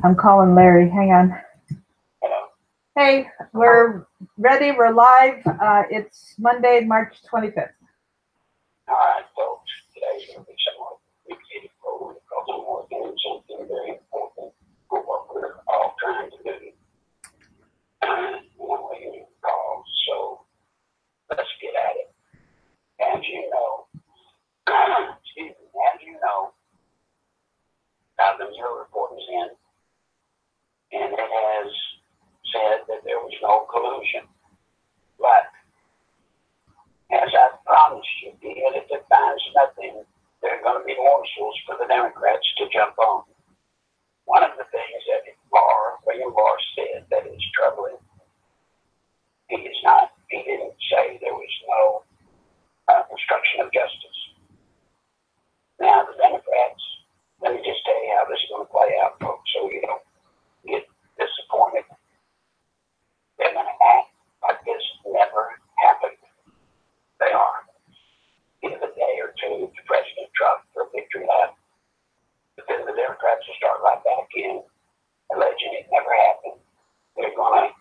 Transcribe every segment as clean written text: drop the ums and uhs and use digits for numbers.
I'm calling Larry. Hang on. Hey, we're ready. We're live. It's Monday, March 25th. All right, folks. Today's going to be somewhat repeated because we're doing something very important for what we're all trying to do. One way you call. So let's get at it. As you know, the Mueller report is in, and it has said that there was no collusion. But as I promised you, even if it finds nothing, there are going to be morsels for the Democrats to jump on. One of the things that William Barr said that is troubling, he didn't say there was no obstruction of justice. Now, the Democrats, let me just tell you how this is going to play out, folks, so you don't get disappointed. They're going to act like this never happened. They are. Give a day or two to President Trump for a victory lap. But then the Democrats will start right back in, alleging it never happened. They're going to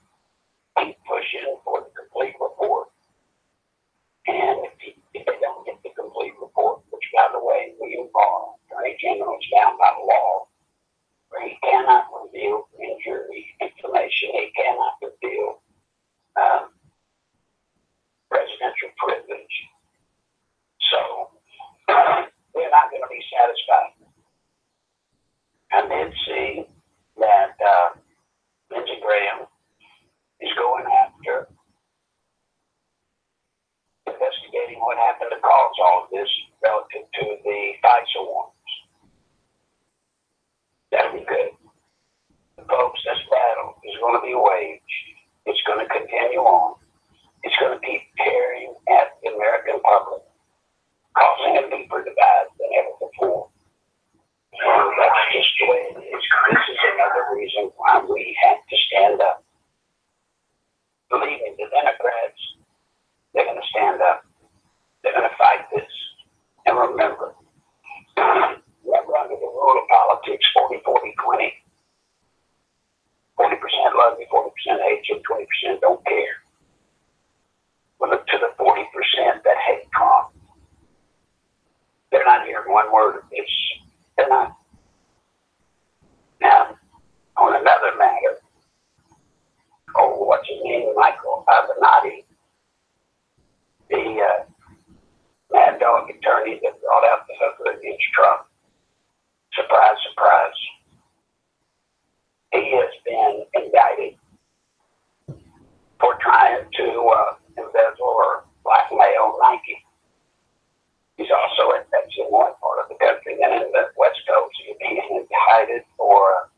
keep pushing for the complete report. And if they don't get the complete report, which, by the way, William Barr, Attorney General, is bound by law, where he cannot reveal injury information, he cannot reveal presidential privilege. So they're not going to be satisfied. I did see that Lindsey Graham is going after investigating what happened to cause all of this relative to the FISA warrants. That'll be good. Folks, this battle is going to be waged. It's going to continue on. It's going to keep tearing at the American public, causing a deeper divide than ever before. And that's just the way it is. This is another reason why we have to stand up. Believe me, the Democrats, they're going to stand up. They're going to fight this. And remember, we're under the rule of politics 40-40-20. 40% love you, 40% hate you, 20% don't care. But look to the 40% that hate Trump. They're not hearing one word of this. They're not. Now, on another matter, what's his name? Michael Avenatti, the mad dog attorney that brought out the hooker against Trump. Surprise, surprise. He has been indicted for trying to embezzle or blackmail Nike. He's also that's in one part of the country, and in the West Coast, he's being indicted for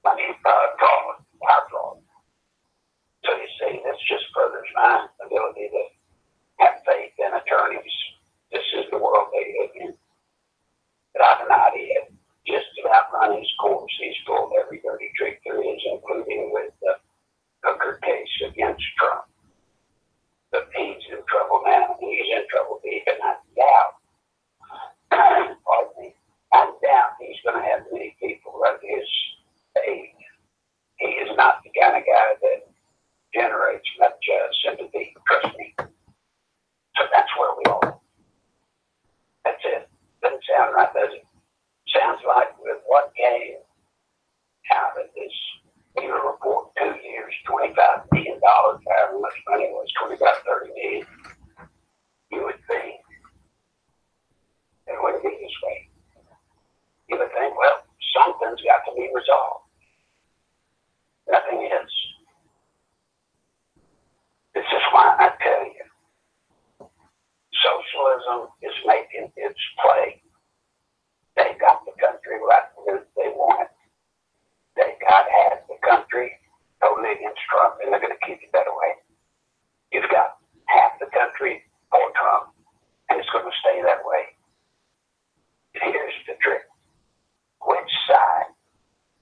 money fraud, wire fraud. So you see, this just furthers my ability to have faith in attorneys. This is the world they live in. But Avenatti had just about run his course. He's pulled every dirty trick there is, including with the Hooker case against Trump. But he's in trouble now. He's in trouble deep, and I doubt he's going to have many people of his aid. He is not the kind of guy that generates much sympathy, trust me. So that's where we are. That's it. Doesn't sound right, does it? Sounds like with what came out of this Mueller report, 2 years, $25 million, however much money it was, 25-30 million, you would think it wouldn't be this way. You would think, well, something's got to be resolved. Nothing is. This is why I tell you, socialism is making its play. They got the country right where they want it. They got half the country totally against Trump, and they're going to keep it that way. You've got half the country for Trump, and it's going to stay that way. Here's the trick. Which side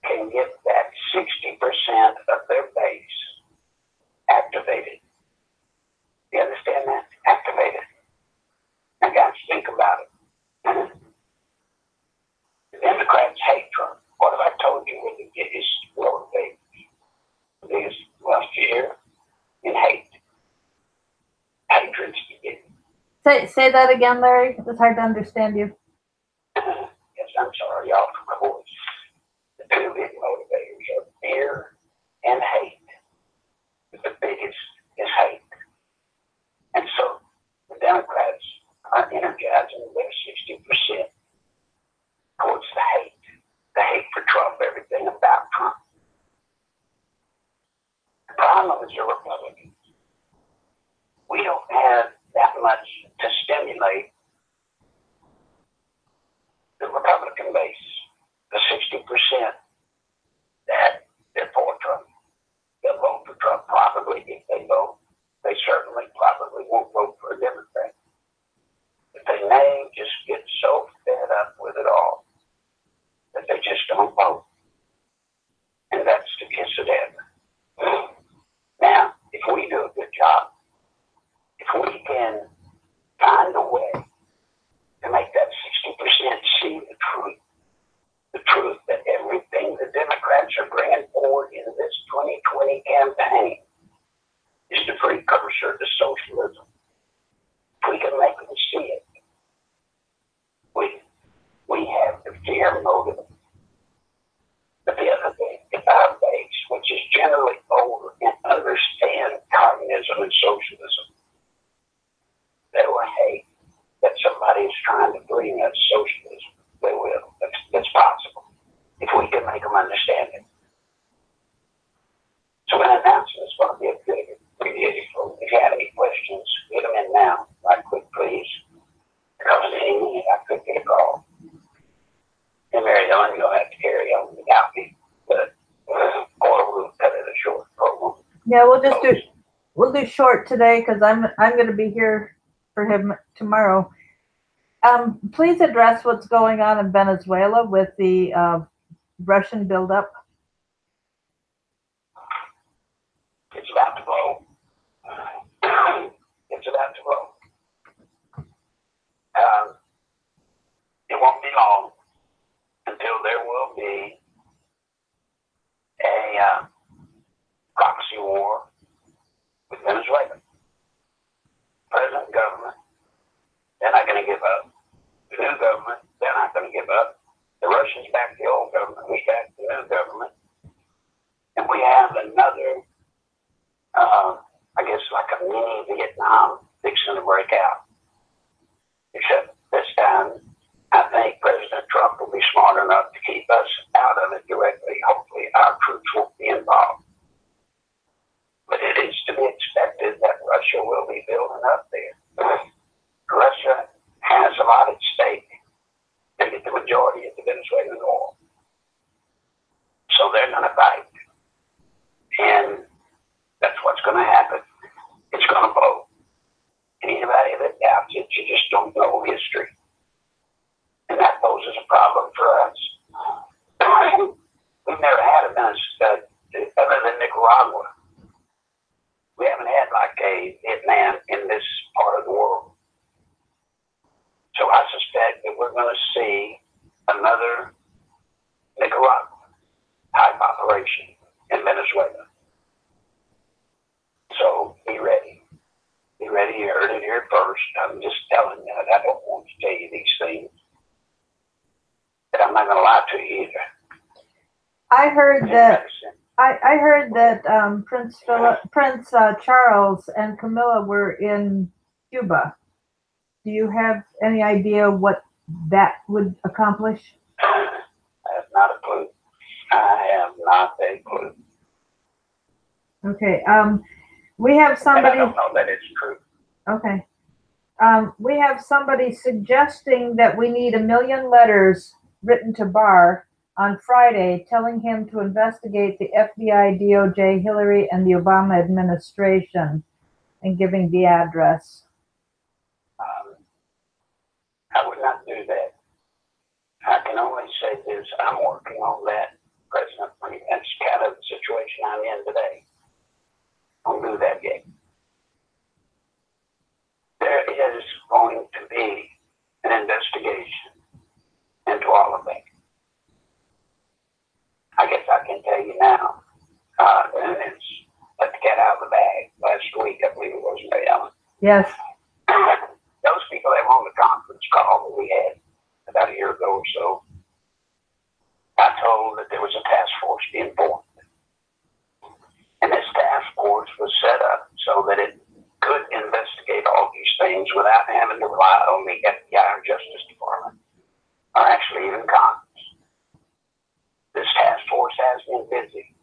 can get that 60% of their base activated? You understand that? After Say that again, Larry. It's hard to understand you. Yes, I'm sorry, y'all, for my voice. The two big motivators are fear and hate. The biggest is hate. And so the Democrats are energizing their 60% towards the hate for Trump, everything about Trump. The problem is the Republicans. We don't have that much to stimulate the Republican base, the 60% that they're for Trump. They'll vote for Trump probably if they vote. They certainly probably won't vote for a Democrat. But they may just get so fed up with it all that they just don't vote. And that's the kiss of death. Now, if we do a good job, if we can find a way to make that 60% see the truth that everything the Democrats are bringing forward in this 2020 campaign is the precursor to socialism. If we can make them see it, we have the fear motive. But the other thing, if our base, which is generally older and understand communism and socialism, they will hate that somebody is trying to bring us socialism. They will. That's possible. If we can make them understand it. So an announcement is going to be a good review. If you have any questions, get them in now. Right quick, please. Because any minute I could get a call. And Mary Ellen, you'll have to carry on without me. But or we'll cut it a short program. Yeah, we'll do short today because I'm going to be here for him tomorrow. Please address what's going on in Venezuela with the Russian buildup. It's about to blow. It's about to blow. It won't be long until there will be a proxy war with Venezuela. President and government, they're not going to give up. The new government, they're not going to give up. The Russians back the old government, we back the new government. And we have another, I guess like a mini Vietnam fixing to break out. Except this time, I think President Trump will be smart enough to keep us out of it directly. Hopefully our troops won't be involved. But it is to be expected that Russia will be building up there. Russia has a lot at stake to get the majority of the Venezuelan oil. So they're going to fight. And that's what's going to happen. It's going to blow. Anybody that doubts it, you just don't know history. And that poses a problem for us. We've never had a Venezuela other than Nicaragua. We haven't had like a hitman in this part of the world. So I suspect that we're going to see another Nicaragua type operation in Venezuela. So be ready. Be ready. You heard it here first. I'm just telling you that I don't want to tell you these things. But I'm not going to lie to you either. I heard that Prince Charles and Camilla were in Cuba. Do you have any idea what that would accomplish? I have not a clue. I have not a clue. Okay. We have somebody. And I don't know that it's true. Okay. We have somebody suggesting that we need 1 million letters written to Barr on Friday telling him to investigate the FBI, DOJ, Hillary, and the Obama administration, and giving the address. I would not do that. I can only say this. I'm working on that, President. That's kind of the situation I'm in today. Don't do that yet. There is going to be an investigation into all of that. I guess I can tell you now, and it's let the cat out of the bag. Last week, I believe it was Mary Ellen. Yes. Those folks be informed. And this task force was set up so that it could investigate all these things without having to rely on the FBI or Justice Department, or actually even Congress. This task force has been busy,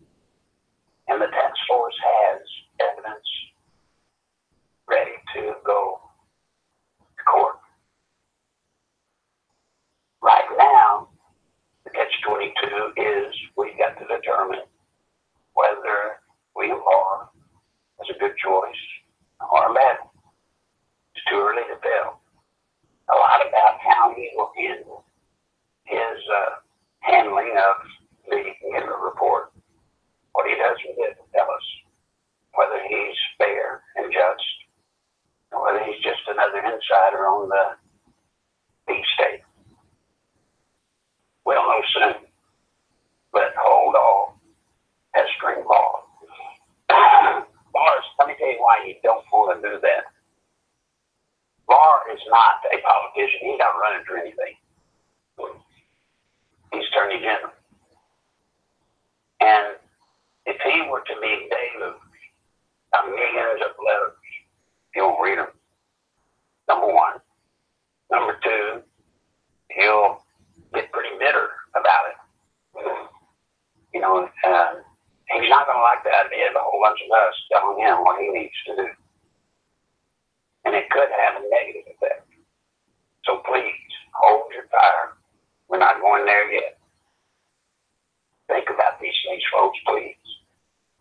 and the task force has evidence ready to go to court. Right now, the catch-22 is we've got to determine whether William Barr is a good choice or a bad one. It's too early to tell. A lot about how he will handle his handling of the Mueller report. What he does with it will tell us whether he's fair and just, or whether he's just another insider on the deep state. We'll know soon. But hold on, pestering Barr. Barr, let me tell you why you don't want to do that. Barr is not a politician. He's not running for anything. He's Attorney General. And if he were to be David of millions of letters, he won't read them. Number one. Number two, he'll get pretty bitter about it. You know, he's not going to like the idea of a whole bunch of us telling him what he needs to do. And it could have a negative effect. So please, hold your fire. We're not going there yet. Think about these things, folks, please.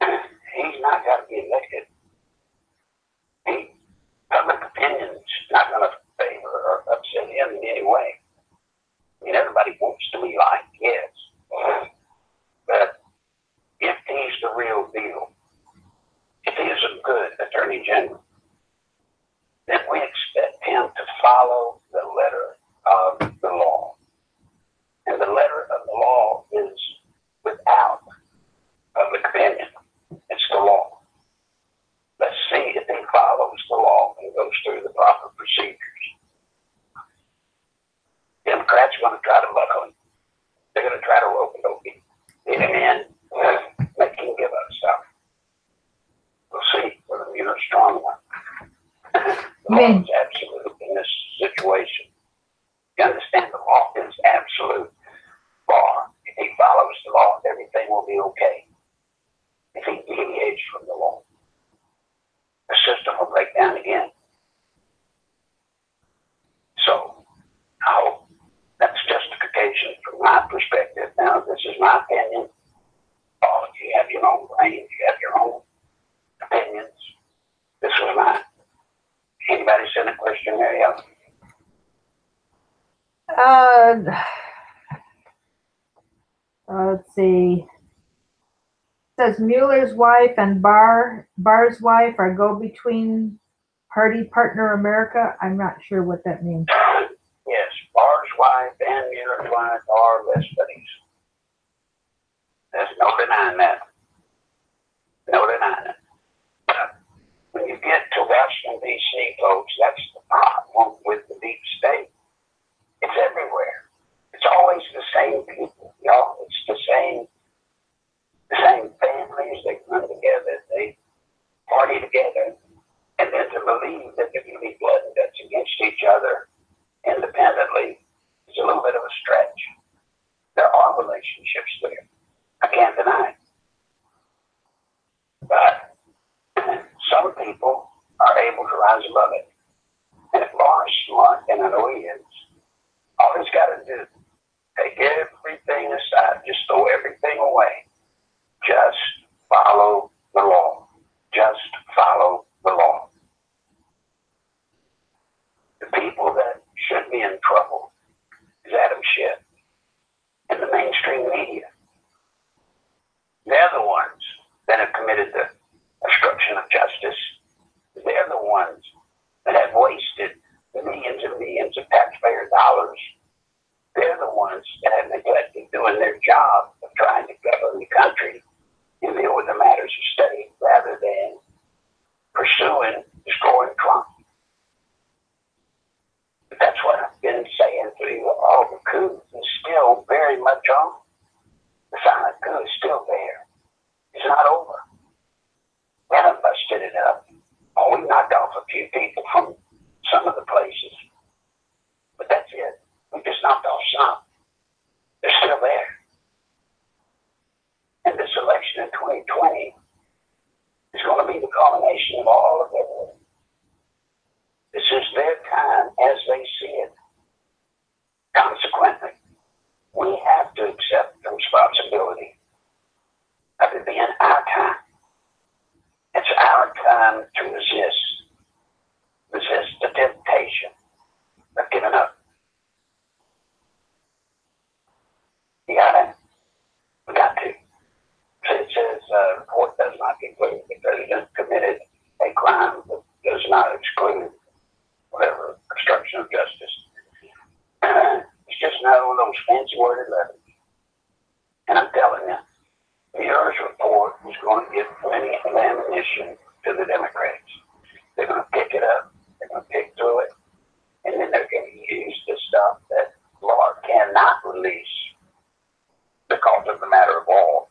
He's not got to be elected. Public opinion's not going to favor or upset him in any way. I mean, everybody wants to be liked, yes. But if he's the real deal, if he is a good Attorney General, then we expect him to follow the letter of the law. And the letter of the law is without public opinion. It's the law. Let's see if he follows the law and goes through the proper procedures. Democrats are going to try to buckle him. They're going to try to rope him, get him in, make him give up stuff. We'll see whether you're strong enough. The law is absolute in this situation. You understand, the law is absolute. Barr, if he follows the law, everything will be okay. If he deviates from the law, the system will break down again. So, I hope that's justification from my perspective. Now, this is my opinion. All of you have your own brains, you have your own opinions. This was mine. Anybody send a question, Marielle? Let's see. It says Mueller's wife and Barr's wife are go-between party partner America. I'm not sure what that means. Yes, Barr's wife and Mueller's wife are best buddies. There's no denying that. No denying it. But when you get to Washington, D.C., folks, that's the problem with the deep state. It's everywhere. It's always the same people, y'all. It's the same families. They run together. They party together. And then to believe that they're going to be blood and guts against each other independently is a little bit of a stretch. There are relationships there. I can't deny it. But some people are able to rise above it. And if Barr's smart, and I know he is, all he's got to do, take everything aside, just throw everything away. Just follow the law. Just follow the law. The people that should be in trouble is Adam Schiff and the mainstream media. They're the ones that have committed the obstruction of justice. They're the ones that have wasted millions and millions of taxpayer dollars. They're the ones that have neglected doing their job of trying to govern the country and deal with the matters of state rather than pursuing destroying Trump. But that's what I've been saying through all the coups is still very much on. The silent coup is still there. 2020 is going to be the culmination of all of their work. This is their time as they see it. Consequently, we have to accept the responsibility of it being our time. It's our time to resist the temptation of giving up. We got to. It says, report does not conclude the president committed a crime that does not exclude whatever obstruction of justice. It's just another one of those fancy worded letters. And I'm telling you, Mueller's report is going to give plenty of ammunition to the Democrats. They're going to pick it up, they're going to pick through it, and then they're going to use the stuff that law cannot release because of the matter of oil.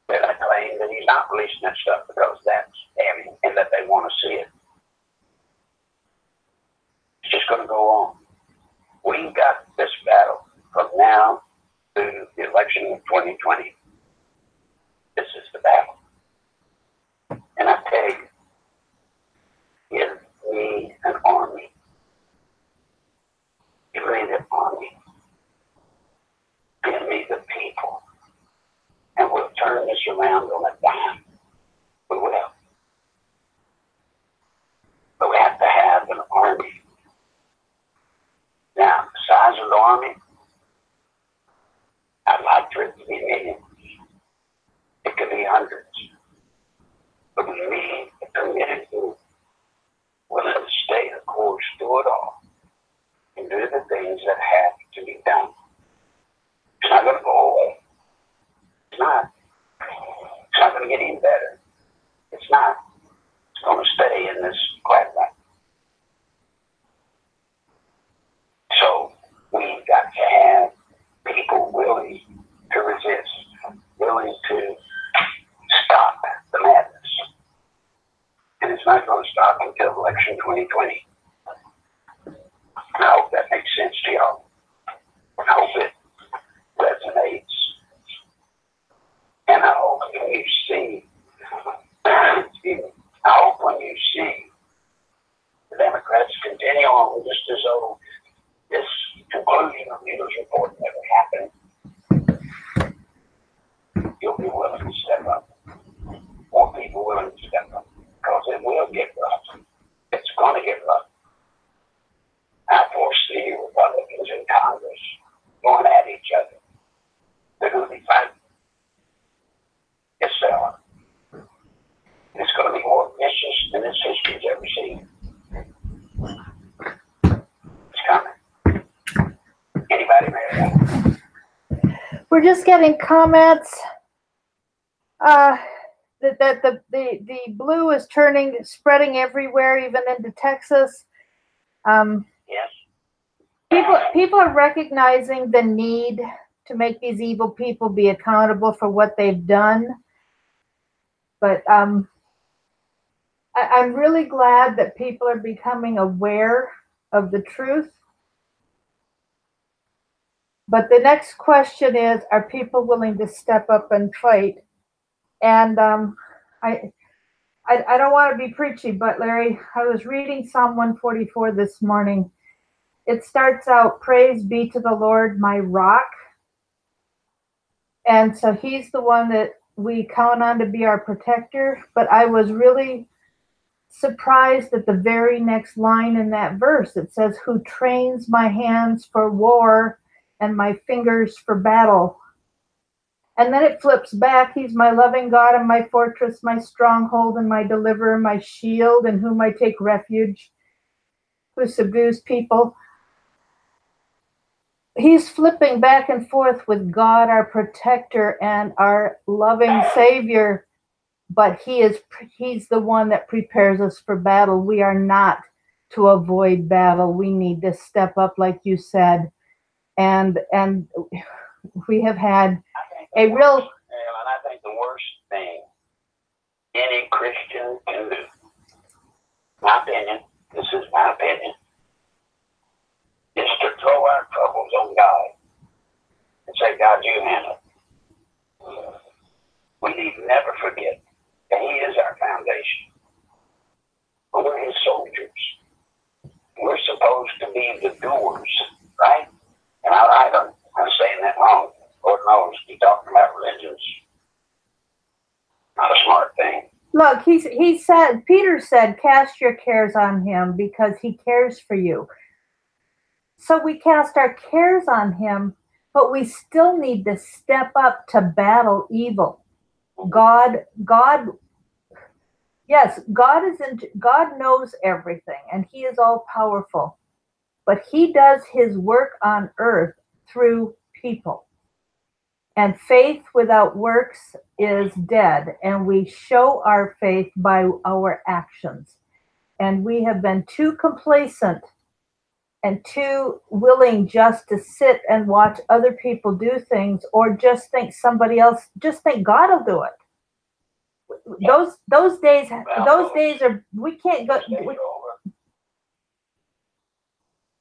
They're going to claim that he's not releasing that stuff because that's heavy and that they want to see it. It's just going to go on. We've got this battle from now to the election of 2020. This is the battle. And I tell you, give me an army. Give me the army. Give me the people. And we'll turn this around on a dime. We will. But we have to have an army. Now, the size of the army, I'd like for it to be millions. It could be hundreds. But we need a committed group willing to stay the course through it all and do the things that have to be done. It's not going to go away. It's not. It's not going to get any better. It's not. It's going to stay in this quagmire. So we've got to have people willing to resist, willing to stop the madness. And it's not going to stop until election 2020. I hope that makes sense to y'all. I hope it resonates. And I hope when you see, excuse me, I hope when you see the Democrats continue on just as though this conclusion of Mueller's report never happened, you'll be willing to step up. More people willing to step up. Because it will get rough. It's going to get rough. I foresee Republicans in Congress going at each other. They're going to be fighting. Yes, they are. It's going to be more vicious than this history's ever seen. It's coming. Anybody ready? We're just getting comments that the blue is spreading everywhere, even into Texas. Yes. People are recognizing the need to make these evil people be accountable for what they've done. But I'm really glad that people are becoming aware of the truth. But the next question is, are people willing to step up and fight? And I don't want to be preachy, but Larry, I was reading Psalm 144 this morning. It starts out, praise be to the Lord, my rock. And so he's the one that we count on to be our protector. But I was really surprised at the very next line in that verse. It says, who trains my hands for war and my fingers for battle. And then it flips back. He's my loving God and my fortress, my stronghold and my deliverer, my shield in whom I take refuge, who subdues people. He's flipping back and forth with God, our protector and our loving Savior, but he's the one that prepares us for battle. We are not to avoid battle. We need to step up, like you said, and we have had a real. And I think the worst thing any Christian can do, my opinion, this is my opinion, is to throw our troubles on God and say, God, you handle it. We vengeance. Not a smart thing. Look, he said, Peter said, cast your cares on him because he cares for you. So we cast our cares on him, but we still need to step up to battle evil. Yes, God knows everything and he is all powerful, but he does his work on earth through people. And faith without works is dead, and we show our faith by our actions. And we have been too complacent and too willing just to sit and watch other people do things, or just think somebody else, just think God will do it. Those days are, we can't go.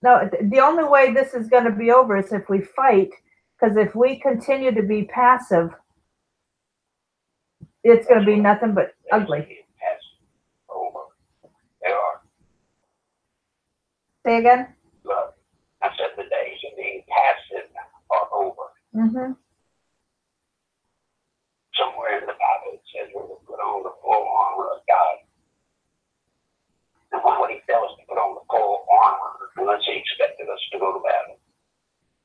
No, the only way this is going to be over is if we fight, because if we continue to be passive, it's going to be nothing but ugly. They are. Say again? Look, I said the days of being passive are over. Mm-hmm. Somewhere in the Bible it says we're to put on the full armor of God. And why would he tell us to put on the full armor unless he expected us to go to battle?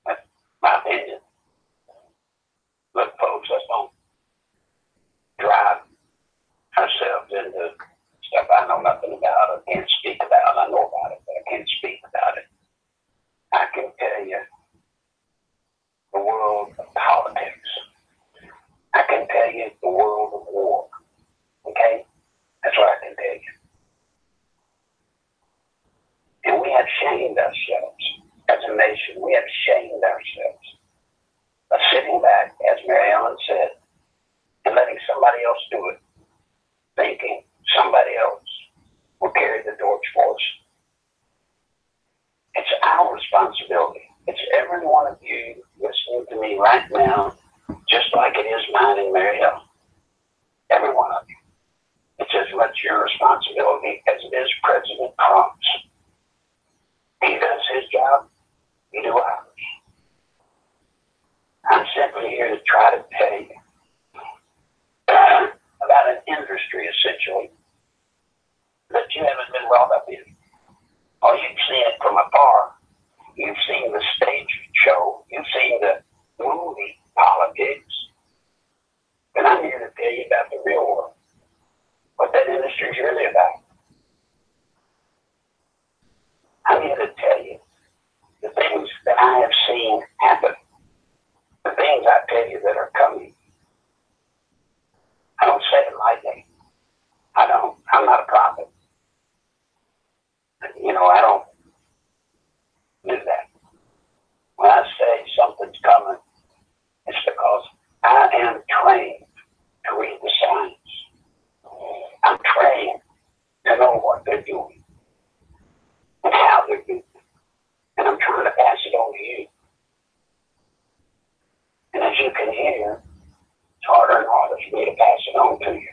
That's my opinion. Look, folks, let's don't drive ourselves into stuff I know nothing about or can't speak about. I know about it, but I can't speak about it. I can tell you the world of politics. I can tell you the world of war. Okay? That's what I can tell you. And we have shamed ourselves as a nation. We have shamed ourselves by sitting back, as Mary Ellen said, and letting somebody else do it, thinking somebody else will carry the torch for us. It's our responsibility. It's every one of you listening to me right now, just like it is mine and Mary Ellen. Every one of you. It's as much your responsibility as it is President Trump's. He does his job, we do ours. I'm simply here to try to tell you about an industry, essentially, that you haven't been brought up in. Or you've seen it from afar. You've seen the stage show. You've seen the movie politics. And I'm here to tell you about the real world, what that industry is really about. I'm here to tell you the things that I have seen happen, the things I tell you that are coming. I don't say it lightly. I'm not a prophet. I don't do that. When I say something's coming, it's because I am trained to read the signs. I'm trained to know what they're doing and how they're doing it. And I'm trying to pass it on to you. And as you can hear, it's harder and harder for me to pass it on to you.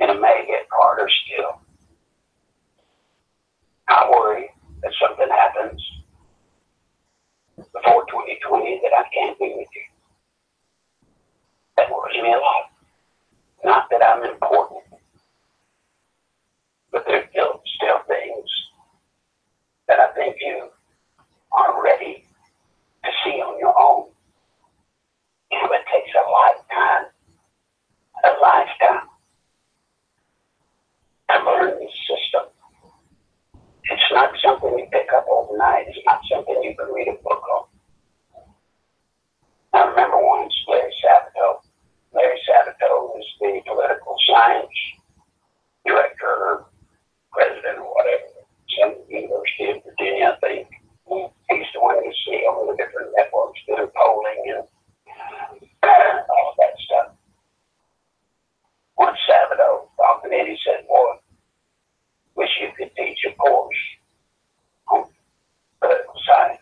And it may get harder still. I worry that something happens before 2020 that I can't be with you. That worries me a lot. Not that I'm important, but there's still things that I think you are ready to see on your own. It takes a lifetime to learn this system. It's not something you pick up overnight. It's not something you can read a book on. I remember once Larry Sabato. Larry Sabato was the political science director or president or whatever, some University of Virginia, I think. He's the one you see on the different networks doing polling and all of that stuff. Once Sabato talked to me and he said, "Boy, wish you could teach a course on political science."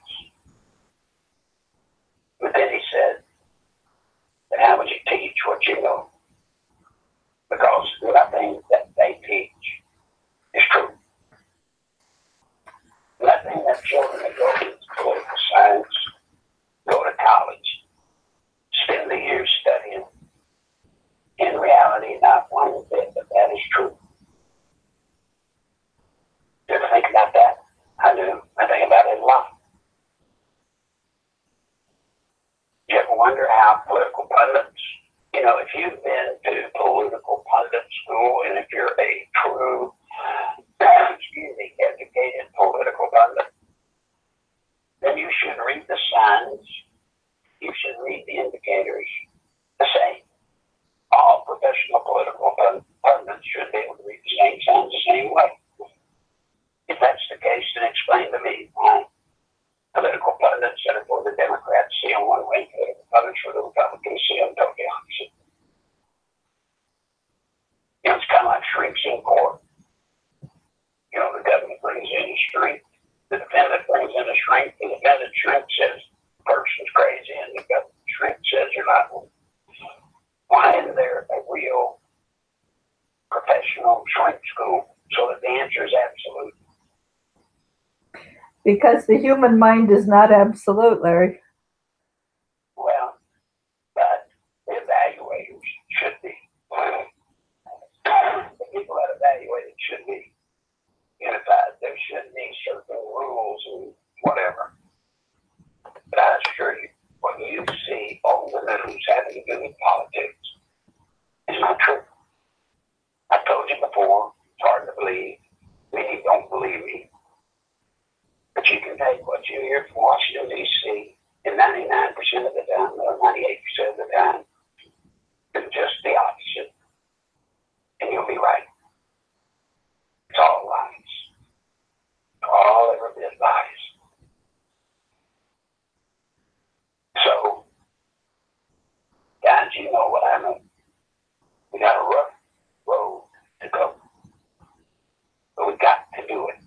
if you've been to political pundit school and if you're a true, educated political pundit, then you should read the signs. You should read the indicators the same. All professional political pundits should be able to read the same signs the same way. If that's the case, then explain to me why political pundits that are for the Democrats see them one way, political pundits for the Republicans see them totally opposite. It's kind of like shrinks in court. The government brings in a shrink. The defendant brings in a shrink. The defendant shrink says the person's crazy, and the government shrink says you're not. Why isn't there a real professional shrink school so that the answer is absolute? Because the human mind is not absolute, Larry. Well, but the evaluators should be. The people that evaluate it should be unified. There should be certain rules and whatever. But I assure you, when you see all the news having to do with politics, it's not true. I told you before, it's hard to believe. Many don't believe me. But you can take what you hear from Washington, D.C., and 99% of the time, or 98% of the time, it's just the opposite. And you'll be right. It's all lies. All ever been lies. So, guys, you know what I know. We got a rough road to go. But we got to do it.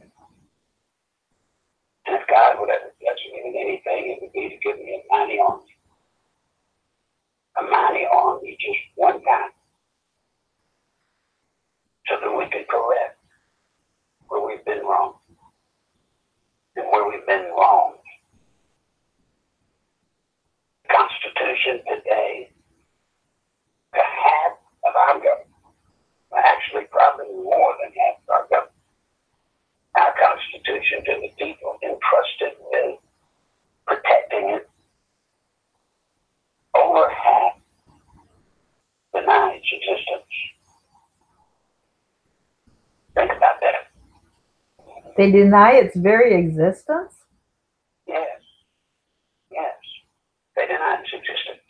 And if God would ever bless me with anything, it would be to give me a mighty army. A mighty army just one time. So that we can correct where we've been wrong. And where we've been wrong. The Constitution today, to half of our government, actually probably more than half of our government, our Constitution to the people entrusted with protecting it, over half deny its existence. Think about that. They deny its very existence? Yes. Yes. They deny its existence.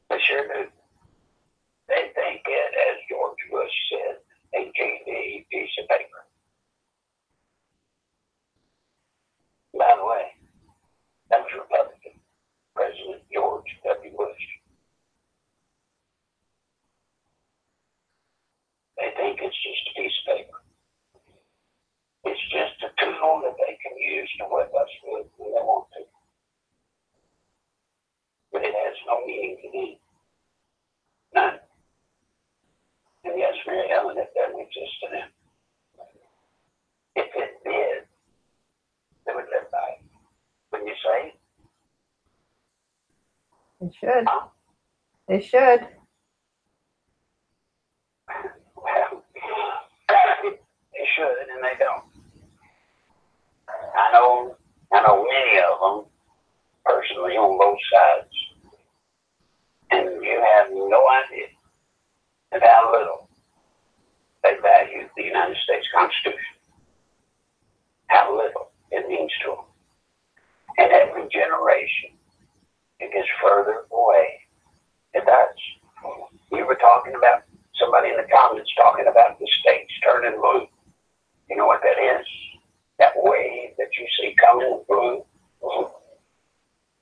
They sure do. They think it, as George Bush said, a JD piece of paper. By the way, that was Republican President George W. Bush. They think it's just a piece of paper. It's just a tool that they can use to whip us with when they want to. But it has no meaning to them. None. And yes, Mary Ellen, it doesn't exist to them. If it did, they would live by it. Wouldn't you say? They should. Huh? They should. Well, they should, and they don't. I know many of them personally on both sides, and you have no idea of how little they value the United States Constitution, how little it means to them. And every generation, it gets further away. It does. You were talking about, somebody in the comments talking about the states turning blue. You know what that is? That wave that you see coming blue.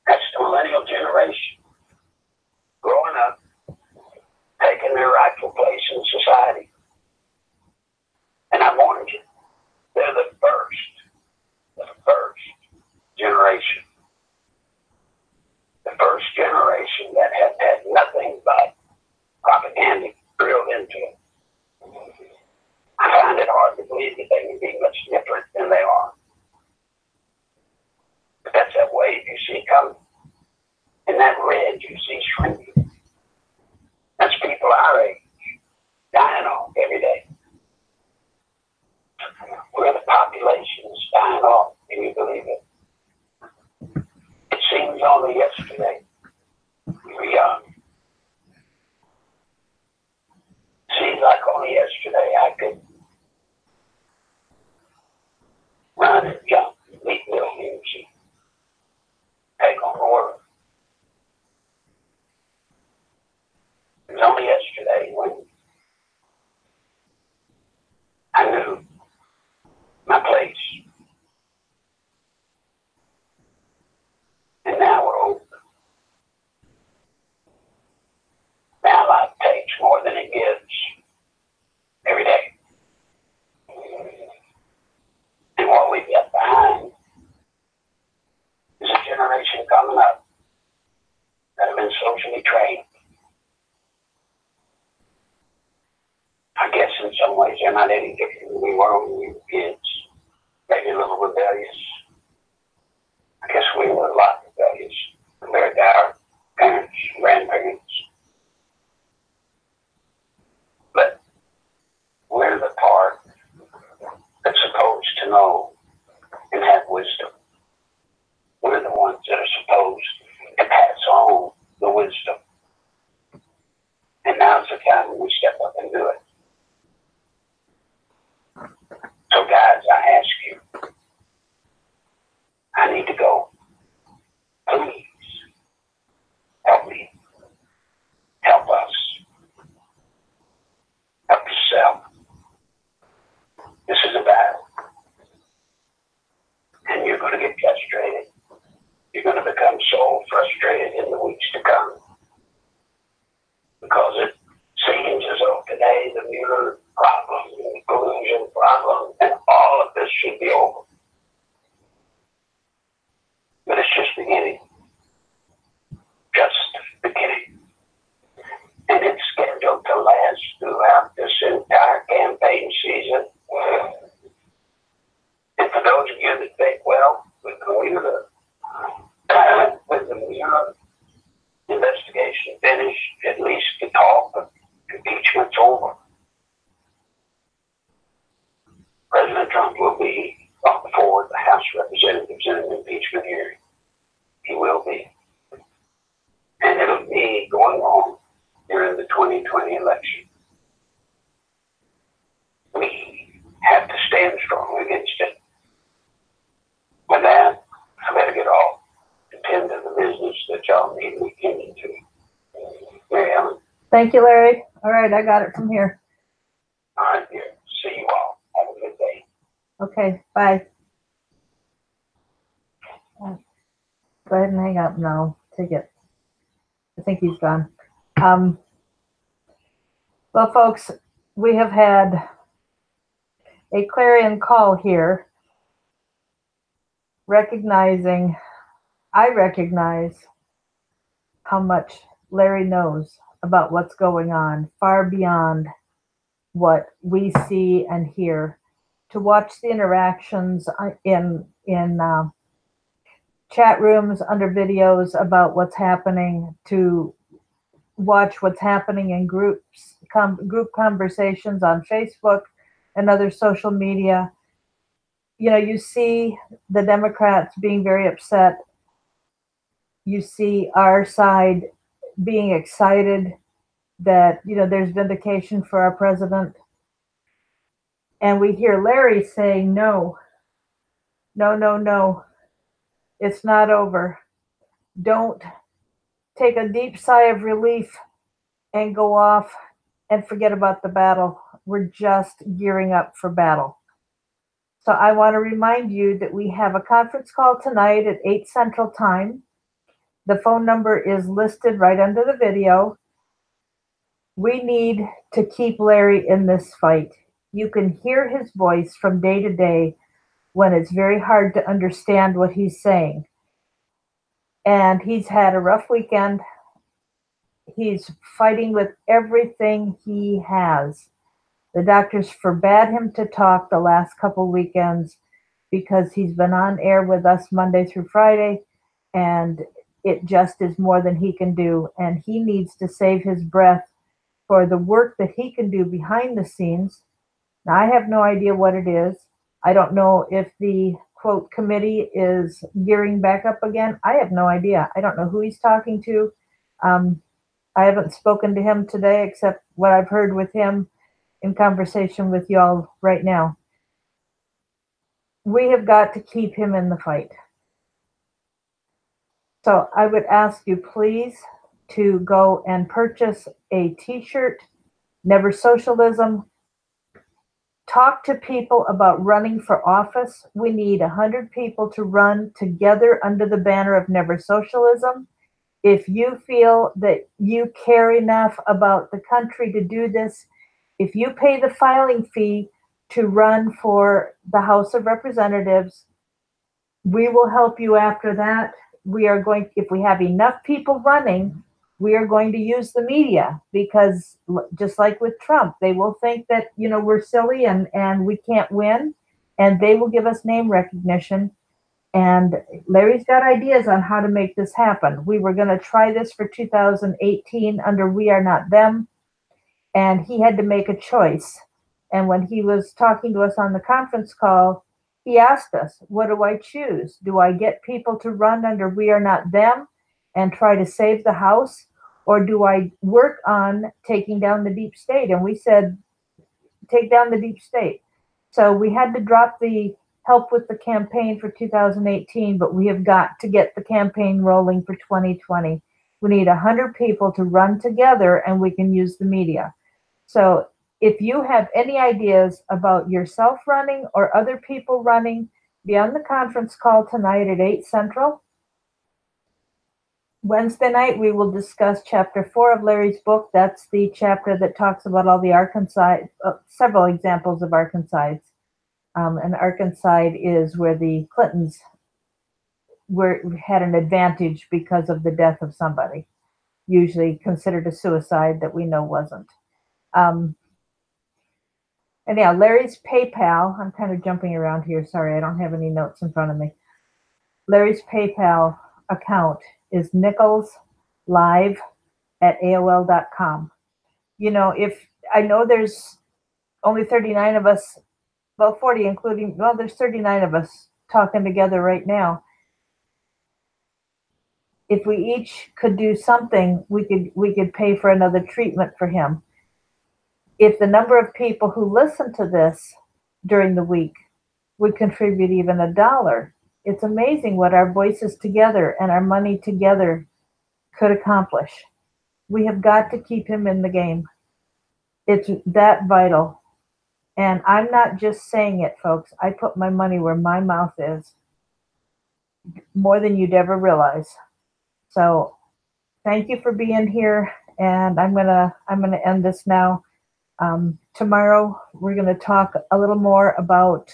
That's the millennial generation. Growing up, taking their rightful place in society. And I warned you, they're the first generation. The first generation that have had nothing but propaganda drilled into it. I find it hard to believe that they can be much different than they are. But that's that wave you see coming. And that me yesterday I could run and jump and meet buildings and take on the world. It was only yesterday when I knew my place. And now we're open. Now life takes more than it gives every day. And what we've left behind is a generation coming up that have been socially trained. I guess in some ways they're not any different than we were when we were kids. Maybe a little rebellious. I guess we were a lot rebellious compared to our parents, grandparents. But we're the part that's supposed to know and have wisdom. We're the ones that are supposed to pass on the wisdom. And now's the time when we step up and do it. So guys, I ask you, I need to go. Please help me. Help us. Help yourself. This is a battle. And you're going to get frustrated. You're going to become so frustrated in the weeks to come. Because it seems as though today the Mueller problem, the collusion problem, and all of this should be over. But it's just beginning. Just beginning. And it's scheduled to last throughout this entire campaign season. And for those of you that think, well, with the Mueller investigation finished, at least the talk of impeachment's over. President Trump will be brought before the House of Representatives in an impeachment hearing. He will be. And it'll be going on during the 2020 election. We have to stand strong against it. With that, I better get off and tend to the business that y'all need me tending to. Mary Ellen. Thank you, Larry. All right, I got it from here. All right, dear. See you all. Have a good day. Okay, bye. Go ahead and hang up now. Take it. I think he's gone. Well, folks, we have had a clarion call here, I recognize how much Larry knows about what's going on, far beyond what we see and hear. To watch the interactions in chat rooms under videos about what's happening, to watch what's happening in group conversations on Facebook and other social media. You know, you see the Democrats being very upset. You see our side being excited that, you know, there's vindication for our president. And we hear Larry saying, no, it's not over. Don't take a deep sigh of relief and go off and forget about the battle. We're just gearing up for battle. So I want to remind you that we have a conference call tonight at 8 Central Time. The phone number is listed right under the video. We need to keep Larry in this fight. You can hear his voice from day to day when it's very hard to understand what he's saying. And he's had a rough weekend. He's fighting with everything he has. The doctors forbade him to talk the last couple weekends because he's been on air with us Monday through Friday, and it just is more than he can do. And he needs to save his breath for the work that he can do behind the scenes. Now, I have no idea what it is. I don't know if the, quote, committee is gearing back up again. I have no idea. I don't know who he's talking to. I haven't spoken to him today except what I've heard with him in conversation with y'all right now. We have got to keep him in the fight. So I would ask you please to go and purchase a t-shirt, Never Socialism. Talk to people about running for office. We need 100 people to run together under the banner of Never Socialism. If you feel that you care enough about the country to do this, if you pay the filing fee to run for the House of Representatives, we will help you after that. We are going, if we have enough people running, we are going to use the media because just like with Trump, they will think that, we're silly and we can't win, and they will give us name recognition. And Larry's got ideas on how to make this happen. We were going to try this for 2018 under We Are Not Them, and he had to make a choice. And when he was talking to us on the conference call, he asked us, what do I choose? Do I get people to run under We Are Not Them and try to save the House? Or do I work on taking down the deep state? And we said, take down the deep state. So we had to drop the help with the campaign for 2018, but we have got to get the campaign rolling for 2020. We need 100 people to run together, and we can use the media. So if you have any ideas about yourself running or other people running, be on the conference call tonight at 8 Central. Wednesday night, we will discuss chapter 4 of Larry's book. That's the chapter that talks about all the arkancide, several examples of arkancides. And arkancide is where the Clintons had an advantage because of the death of somebody, usually considered a suicide that we know wasn't. And yeah, Larry's PayPal, I'm kind of jumping around here. Sorry, I don't have any notes in front of me. Larry's PayPal account is nicholslive@aol.com. If I know there's only 39 of us, well, 40 including, well, there's 39 of us talking together right now. If we each could do something, we could pay for another treatment for him. If the number of people who listen to this during the week would contribute even $1, it's amazing what our voices together and our money together could accomplish. We have got to keep him in the game. It's that vital. And I'm not just saying it, folks. I put my money where my mouth is, more than you'd ever realize. So thank you for being here. And I'm gonna end this now. Tomorrow, we're going to talk a little more about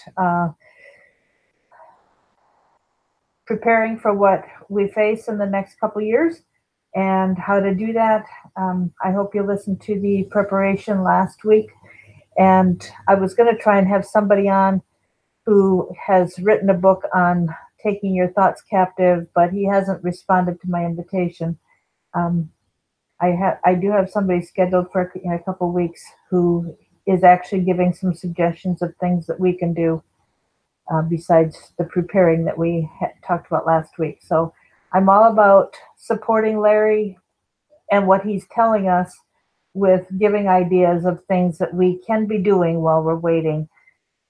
preparing for what we face in the next couple years and how to do that. I hope you listened to the preparation last week. And I was going to try and have somebody on who has written a book on taking your thoughts captive, but he hasn't responded to my invitation. I do have somebody scheduled for a couple of weeks who is actually giving some suggestions of things that we can do besides the preparing that we talked about last week. So I'm all about supporting Larry and what he's telling us with giving ideas of things that we can be doing while we're waiting.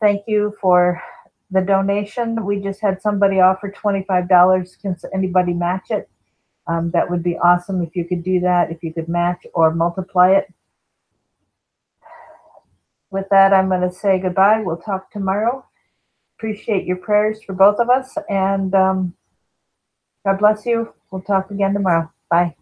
Thank you for the donation. We just had somebody offer $25. Can anybody match it? That would be awesome if you could do that, if you could match or multiply it. With that, I'm going to say goodbye. We'll talk tomorrow. Appreciate your prayers for both of us, and God bless you. We'll talk again tomorrow. Bye.